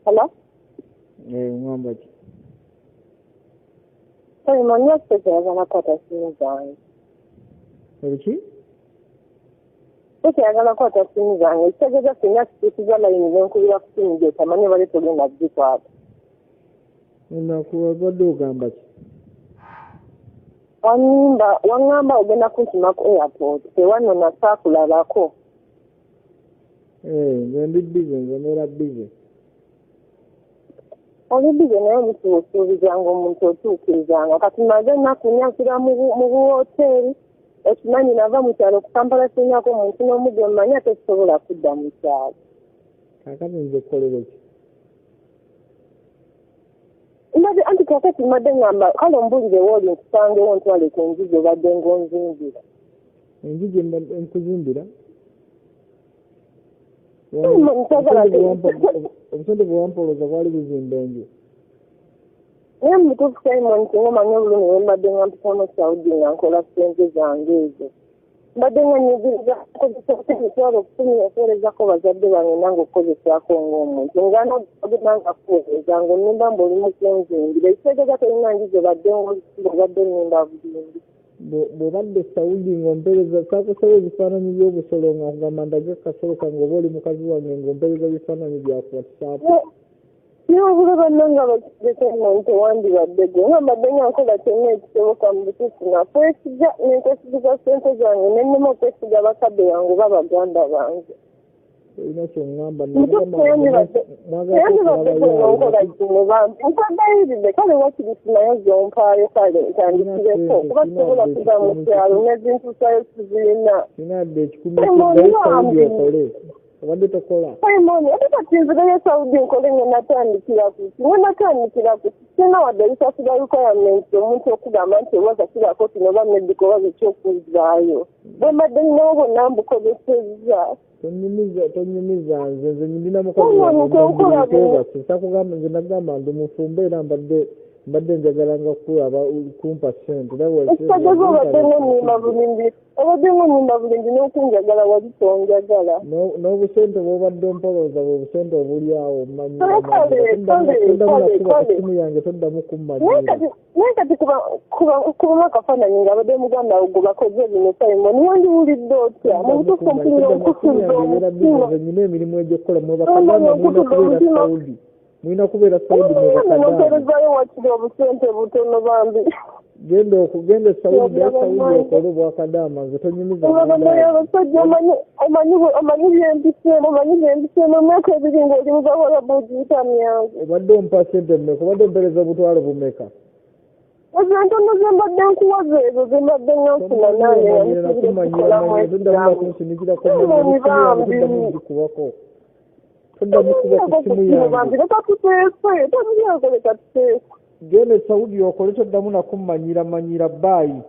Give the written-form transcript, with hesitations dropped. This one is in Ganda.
Hello? Ngamba ki? Sorry, man, you're supposed to have simu zange. Ebiki? Ayagala kwata simu zange. Ekitegeeza singa kituukiza layini n'enkubira ku simu gye tamanyi bali togenda kugikwata. Obadde ogamba ki? Wangamba ogenda kunkima ku airport. Tewanona saakulabako. Nze ndi bize, nze neera bize. Oli bize naye omusuubizanga omuntu otuukirizanga. Kati maze ennaku nyakira mu buwoteeri. Ekimanyi nava mu kyalo Kampala sinyako omuntu n'omuggo mmanyi ate sisobola kudda mu kyalo. Kaakati nze kukolera ki? Mbadde anti kakati mbadde ngamba kale ombulirewo oli nkusangewo ntwale ku nzigi obadde ng'onzimbira. Enjigi enkuzimbira? Obusente bwe wampolooza bwali buzimba enju. Naye mutuufu Simon kingomanyi obulumi bwe mbadde nga mpitamu Saudi nga nkola ssente zange ezo. Mbadde nga nyigiriza kukozesa emitwalo okufumira okuweerezako bazadde bange nange okukozesaako ng'omuntu. Nga nogenda kuweereza ng'onnimba mbu oli mu kunzimbira. Ekitegeeza tolina njizo badde ng'obadde nnimba bulimbi. Bw'obadde Saudi ng'ompereza saakusaba ebifaananyi by'obusolo nga kugamba ndage kasolo kange oba oli mukazi wange ng'ompereza ebifaananyi bya WhatsApp. Niba bannanga bakiteekemu tewandibadde gwe nga mbadde nga nkola kyonna ekisoboka mu butuufu nga kwesiga n'enkwesigiza ssente zange n'ennema okwesiga bakadde bange oba baganda bange. Olina ky'oŋŋamba teyandibadde gwe nonkola kino bambi nkwaddayiridde kale wakirisi naye zompaayo kale ntandikireko kuba tusobola kudda mu kyalo n'ezintuusayo tuzirina. Sinadde ekikumi Saudi okole. Obadde tokola. Simon, ate kati nzirayo Saudi nkole nga natandikira ku ki? Nga natandikira ku ki? Sina wadde bisasula requirements omuntu okugamba nti oba kasirako kino oba medical oba ekyokuzaayo. Bwe mbadde ninawo bonna mbukozesezza. Tonyumiza nze nyina mukazi wange sakugamba nze nagamba ndi mufumbe era mbadde njagalanga kulaba kumpa ssente. Ekitegeeza obadde ng'onnimba bulimbi n'okunjagala wali tonjagala. N'obusente bw'obadde ompolooza bwe busente obuli awo mmanyi. Esimu yange toddamu kummanyira. Naye kati kubamu akafaananyi ng'abadde muganda wo gwe bakoze bino Simon wandiwulidde otya mu butuufu mpulira okusuza omutima. Nyina emirimu egy'okukola mwe Bakadama mulina kubeera Saudi mu Bakadama. Muterezayo wakiri obusente butono bambi. Genda Saudi okole Bakadama nze tonyumiza. Abasajja omanyi byempiseemu emyaka ebiri ng'oli mu Bawarabu giyita myangu. Obadde ompa ssente mmeka obadde ompereza butwalo bumeka? Ezo entono ze mbadde nkuwaza ezo ze mbadde nfuna naye genda Saudi okole toddamu nakummanyira baayi.